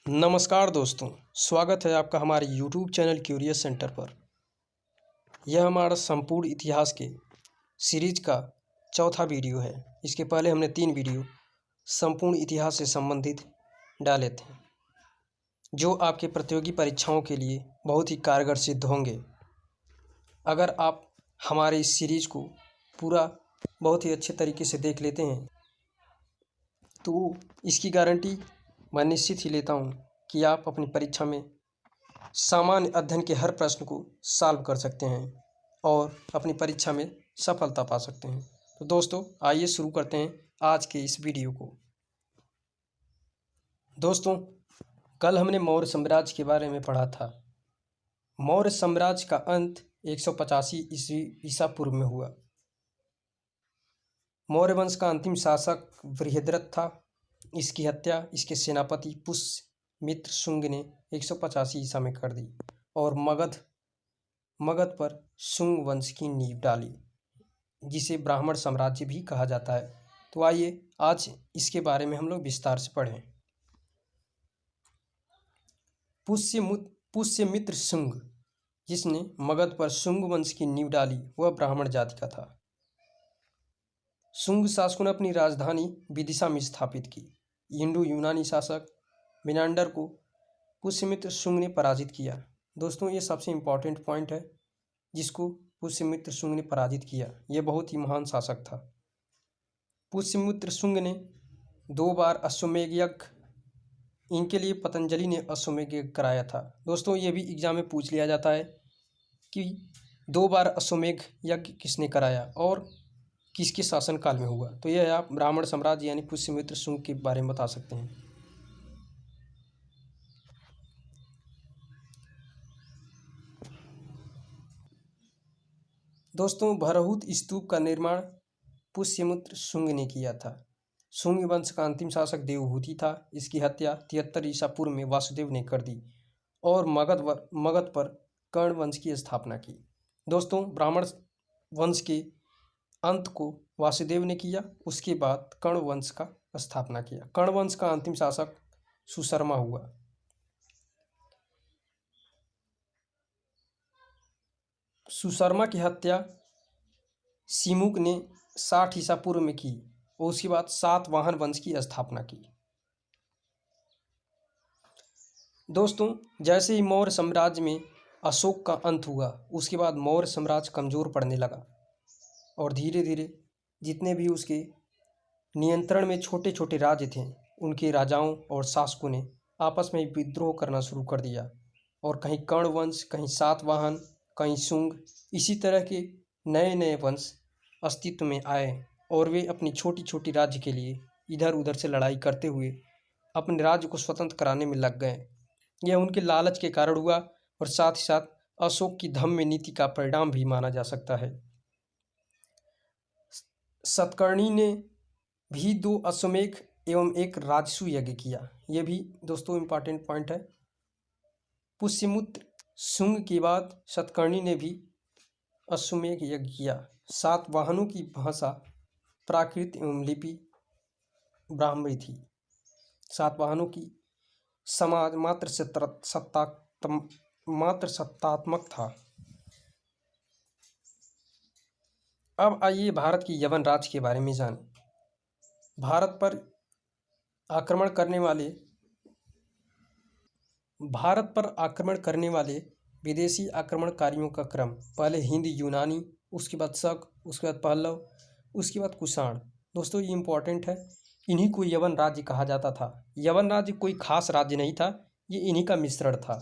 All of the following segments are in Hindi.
नमस्कार दोस्तों, स्वागत है आपका हमारे YouTube चैनल क्यूरियस सेंटर पर। यह हमारा संपूर्ण इतिहास के सीरीज का चौथा वीडियो है। इसके पहले हमने 3 वीडियो संपूर्ण इतिहास से संबंधित डाले थे, जो आपके प्रतियोगी परीक्षाओं के लिए बहुत ही कारगर सिद्ध होंगे। अगर आप हमारे इस सीरीज को पूरा बहुत ही अच्छे तरीके से देख लेते हैं तो इसकी गारंटी मैं निश्चित ही लेता हूँ कि आप अपनी परीक्षा में सामान्य अध्ययन के हर प्रश्न को सॉल्व कर सकते हैं और अपनी परीक्षा में सफलता पा सकते हैं। तो दोस्तों, आइए शुरू करते हैं आज के इस वीडियो को। दोस्तों, कल हमने मौर्य साम्राज्य के बारे में पढ़ा था। मौर्य साम्राज्य का अंत 185 ईस्वी ईसा पूर्व में हुआ। मौर्य वंश का अंतिम शासक बृहद्रथ था। इसकी हत्या इसके सेनापति पुष्यमित्र शुंग ने 185 ईसा में कर दी और मगध पर शुंग वंश की नींव डाली, जिसे ब्राह्मण साम्राज्य भी कहा जाता है। तो आइए आज इसके बारे में हम लोग विस्तार से पढ़ें। पुष्यमित्र शुंग, जिसने मगध पर शुंग वंश की नींव डाली, वह ब्राह्मण जाति का था। शुंग शासकों ने अपनी राजधानी विदिशा में स्थापित की। इंडो यूनानी शासक मिनांडर को पुष्यमित्र शुंग ने पराजित किया। दोस्तों, ये सबसे इम्पॉर्टेंट पॉइंट है, जिसको पुष्यमित्र शुंग ने पराजित किया। यह बहुत ही महान शासक था। पुष्यमित्र शुंग ने 2 बार अश्वमेध यज्ञ, इनके लिए पतंजलि ने अश्वमेध यज्ञ कराया था। दोस्तों, ये भी एग्जाम में पूछ लिया जाता है कि 2 बार अश्वमेध यज्ञ किसने कराया और किसके शासनकाल में हुआ। तो यह आप ब्राह्मण साम्राज्य यानी पुष्यमित्र शुंग के बारे में बता सकते हैं। दोस्तों, भरहुत स्तूप का निर्माण पुष्यमित्र शुंग ने किया था। शुंग वंश का अंतिम शासक देवहूति था। इसकी हत्या 73 ईसा पूर्व में वासुदेव ने कर दी और मगध पर कर्ण वंश की स्थापना की। दोस्तों, ब्राह्मण वंश के अंत को वासुदेव ने किया, उसके बाद कर्ण वंश का स्थापना किया। कर्ण वंश का अंतिम शासक सुशर्मा हुआ। सुशर्मा की हत्या सिमुक ने 60 ईसा पूर्व में की और उसके बाद सातवाहन वंश की स्थापना की। दोस्तों, जैसे ही मौर्य साम्राज्य में अशोक का अंत हुआ, उसके बाद मौर्य साम्राज्य कमज़ोर पड़ने लगा और धीरे धीरे जितने भी उसके नियंत्रण में छोटे छोटे राज्य थे, उनके राजाओं और शासकों ने आपस में विद्रोह करना शुरू कर दिया और कहीं कर्ण वंश, कहीं सातवाहन, कहीं शुंग, इसी तरह के नए नए वंश अस्तित्व में आए और वे अपनी छोटी छोटी राज्य के लिए इधर उधर से लड़ाई करते हुए अपने राज्य को स्वतंत्र कराने में लग गए। यह उनके लालच के कारण हुआ और साथ ही साथ अशोक की धम्म नीति का परिणाम भी माना जा सकता है। सतकर्णी ने भी 2 अश्वमेध एवं 1 राजसूय यज्ञ किया। यह भी दोस्तों इम्पॉर्टेंट पॉइंट है। पुष्यमित्र शुंग के बाद सतकर्णी ने भी अश्वमेध यज्ञ किया। सातवाहनों की भाषा प्राकृत एवं लिपि ब्राह्मी थी। सातवाहनों की समाज मात्र सत्तात्मक था। अब आइए भारत की यवन राज्य के बारे में जानें। भारत पर आक्रमण करने वाले विदेशी आक्रमणकारियों का क्रम पहले हिंद यूनानी, उसके बाद शक, उसके बाद पल्लव, उसके बाद कुषाण। दोस्तों, ये इम्पोर्टेंट है। इन्हीं को यवन राज्य कहा जाता था। यवन राज्य कोई खास राज्य नहीं था, ये इन्हीं का मिश्रण था।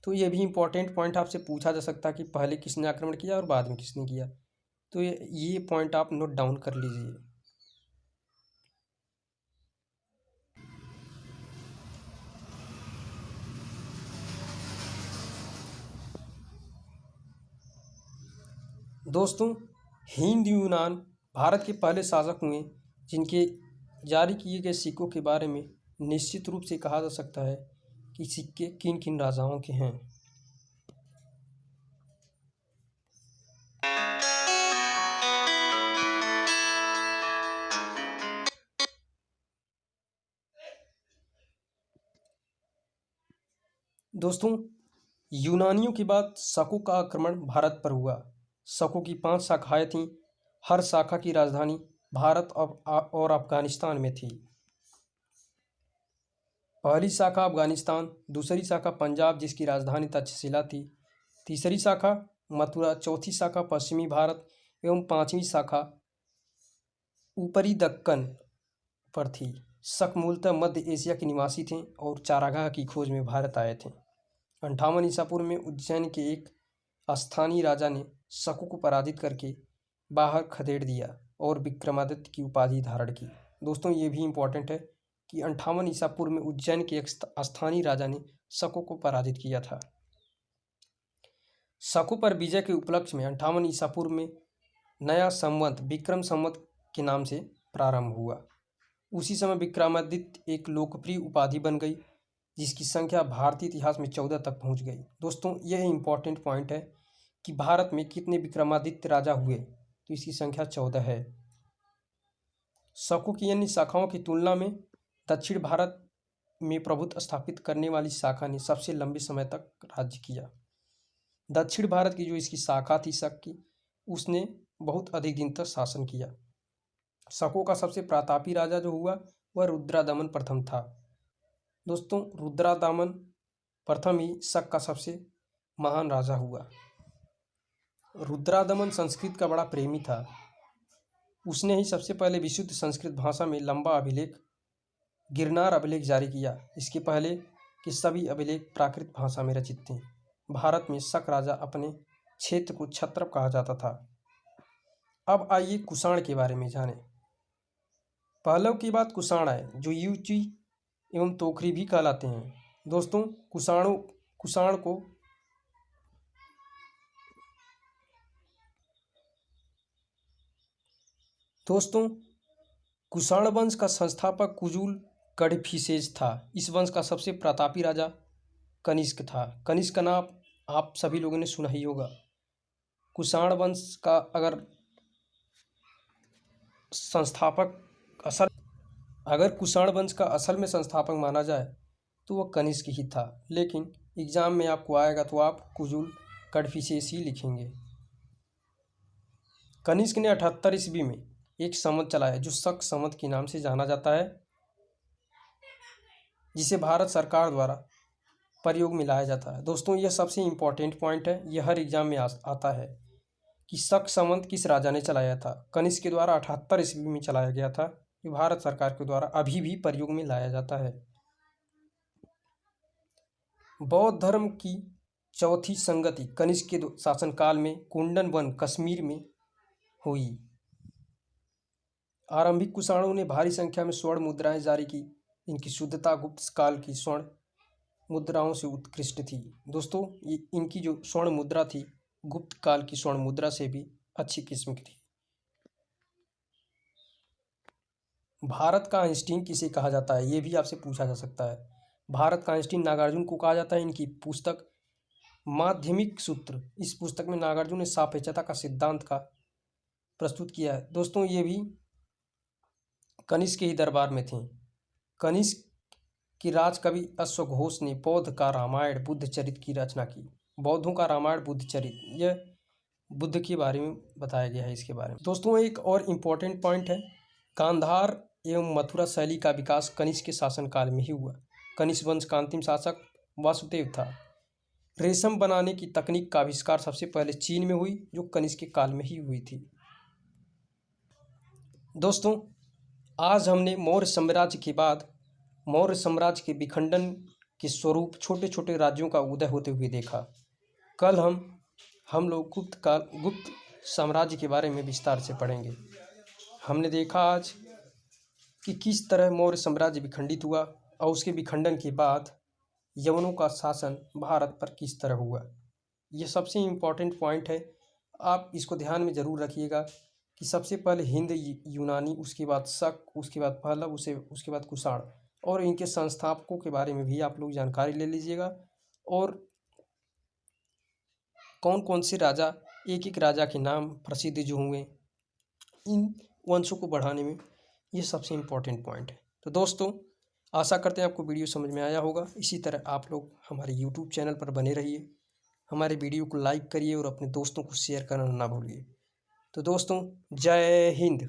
तो ये भी इम्पोर्टेंट पॉइंट आपसे पूछा जा सकता है कि पहले किसने आक्रमण किया और बाद में किसने किया। तो ये पॉइंट आप नोट डाउन कर लीजिए। दोस्तों, हिंद यूनान भारत के पहले शासक हुए जिनके जारी किए गए सिक्कों के बारे में निश्चित रूप से कहा जा सकता है कि सिक्के किन किन राजाओं के हैं। दोस्तों, यूनानियों के बाद शकों का आक्रमण भारत पर हुआ। शकों की 5 शाखाएं थीं। हर शाखा की राजधानी भारत और अफगानिस्तान में थी। पहली शाखा अफगानिस्तान, दूसरी शाखा पंजाब जिसकी राजधानी तक्षशिला थी, तीसरी शाखा मथुरा, चौथी शाखा पश्चिमी भारत एवं पांचवी शाखा ऊपरी दक्कन पर थी। शक मूलतः मध्य एशिया के निवासी थे और चारागाह की खोज में भारत आए थे। 58 ईसा पूर्व में उज्जैन के एक स्थानीय राजा ने शकों को पराजित करके बाहर खदेड़ दिया और विक्रमादित्य की उपाधि धारण की। दोस्तों, ये भी इम्पोर्टेंट है कि 58 ईसा पूर्व में उज्जैन के एक स्थानीय राजा ने शकों को पराजित किया था। शकों पर विजय के उपलक्ष्य में 58 ईसा पूर्व में नया संवत विक्रम संवत के नाम से प्रारंभ हुआ। उसी समय विक्रमादित्य एक लोकप्रिय उपाधि बन गई जिसकी संख्या भारतीय इतिहास में 14 तक पहुंच गई। दोस्तों, यह इम्पोर्टेंट पॉइंट है कि भारत में कितने विक्रमादित्य राजा हुए, तो इसकी संख्या 14 है। शकों की अन्य शाखाओं की तुलना में दक्षिण भारत में प्रभुत्व स्थापित करने वाली शाखा ने सबसे लंबे समय तक राज्य किया। दक्षिण भारत की जो इसकी शाखा थी शक की, उसने बहुत अधिक दिन तक शासन किया। शकों का सबसे प्रतापी राजा जो हुआ वह रुद्रादमन प्रथम था। दोस्तों, रुद्रादमन प्रथम ही शक का सबसे महान राजा हुआ। रुद्रादमन संस्कृत का बड़ा प्रेमी था। उसने ही सबसे पहले विशुद्ध संस्कृत भाषा में लंबा अभिलेख गिरनार अभिलेख जारी किया। इसके पहले के सभी अभिलेख प्राकृत भाषा में रचित थे। भारत में शक राजा अपने क्षेत्र को क्षत्रप कहा जाता था। अब आइए कुषाण के बारे में जानें। पहलव के बाद कुषाण आए जो युची एवं तोखरी भी कहलाते हैं। दोस्तों, कुषाण वंश का संस्थापक कुजुल कड़फिसेज था। इस वंश का सबसे प्रतापी राजा कनिष्क था। कनिष्क का नाम आप सभी लोगों ने सुना ही होगा। कुषाण वंश का अगर कुषाण वंश का असल में संस्थापक माना जाए तो वह कनिष्क ही था, लेकिन एग्जाम में आपको आएगा तो आप कुजुल कड़फिसेज ही लिखेंगे। कनिष्क ने 78 ईस्वी में एक संवत चलाया जो शक संवत के नाम से जाना जाता है, जिसे भारत सरकार द्वारा प्रयोग में लाया जाता है। दोस्तों, यह सबसे इम्पोर्टेंट पॉइंट है, यह हर एग्जाम में आता है कि शक संवत किस राजा ने चलाया था। कनिष्क के द्वारा 78 ईस्वी में चलाया गया था। ये भारत सरकार के द्वारा अभी भी प्रयोग में लाया जाता है। बौद्ध धर्म की चौथी संगति कनिष्क के शासनकाल में कुंडन वन कश्मीर में हुई। आरंभिक कुषाणों ने भारी संख्या में स्वर्ण मुद्राएं जारी की। इनकी शुद्धता गुप्त काल की स्वर्ण मुद्राओं से उत्कृष्ट थी। दोस्तों, इनकी जो स्वर्ण मुद्रा थी गुप्त काल की स्वर्ण मुद्रा से भी अच्छी किस्म की थी। भारत का आइंस्टीन किसे कहा जाता है, ये भी आपसे पूछा जा सकता है। भारत का आइंस्टीन नागार्जुन को कहा जाता है। इनकी पुस्तक माध्यमिक सूत्र, इस पुस्तक में नागार्जुन ने सापेक्षता का सिद्धांत का प्रस्तुत किया है। दोस्तों, ये भी कनिष्क के ही दरबार में थे। कनिष्क की राजकवि अश्वघोष ने बौद्ध का रामायण बुद्ध चरित की रचना की। बौद्धों का रामायण बुद्ध चरित, यह बुद्ध के बारे में बताया गया है। इसके बारे में दोस्तों एक और इम्पोर्टेंट पॉइंट है, गांधार एवं मथुरा शैली का विकास कनिष्क के शासनकाल में ही हुआ। कनिष्क वंश का अंतिम शासक वासुदेव था। रेशम बनाने की तकनीक का आविष्कार सबसे पहले चीन में हुई, जो कनिष्क के काल में ही हुई थी। दोस्तों, आज हमने मौर्य साम्राज्य के बाद मौर्य साम्राज्य के विखंडन के स्वरूप छोटे छोटे राज्यों का उदय होते हुए देखा। कल हम लोग गुप्त साम्राज्य के बारे में विस्तार से पढ़ेंगे। हमने देखा आज कि किस तरह मौर्य साम्राज्य विखंडित हुआ और उसके विखंडन के बाद यवनों का शासन भारत पर किस तरह हुआ। यह सबसे इम्पोर्टेंट पॉइंट है, आप इसको ध्यान में ज़रूर रखिएगा कि सबसे पहले हिंद यूनानी, उसके बाद शक, उसके बाद पहलव, उसके बाद कुषाण, और इनके संस्थापकों के बारे में भी आप लोग जानकारी ले लीजिएगा। और कौन कौन से राजा, एक एक राजा के नाम प्रसिद्ध जो हुए इन वंशों को बढ़ाने में, ये सबसे इम्पोर्टेंट पॉइंट है। तो दोस्तों, आशा करते हैं आपको वीडियो समझ में आया होगा। इसी तरह आप लोग हमारे यूट्यूब चैनल पर बने रहिए, हमारे वीडियो को लाइक करिए और अपने दोस्तों को शेयर करना ना भूलिए। तो दोस्तों, जय हिंद।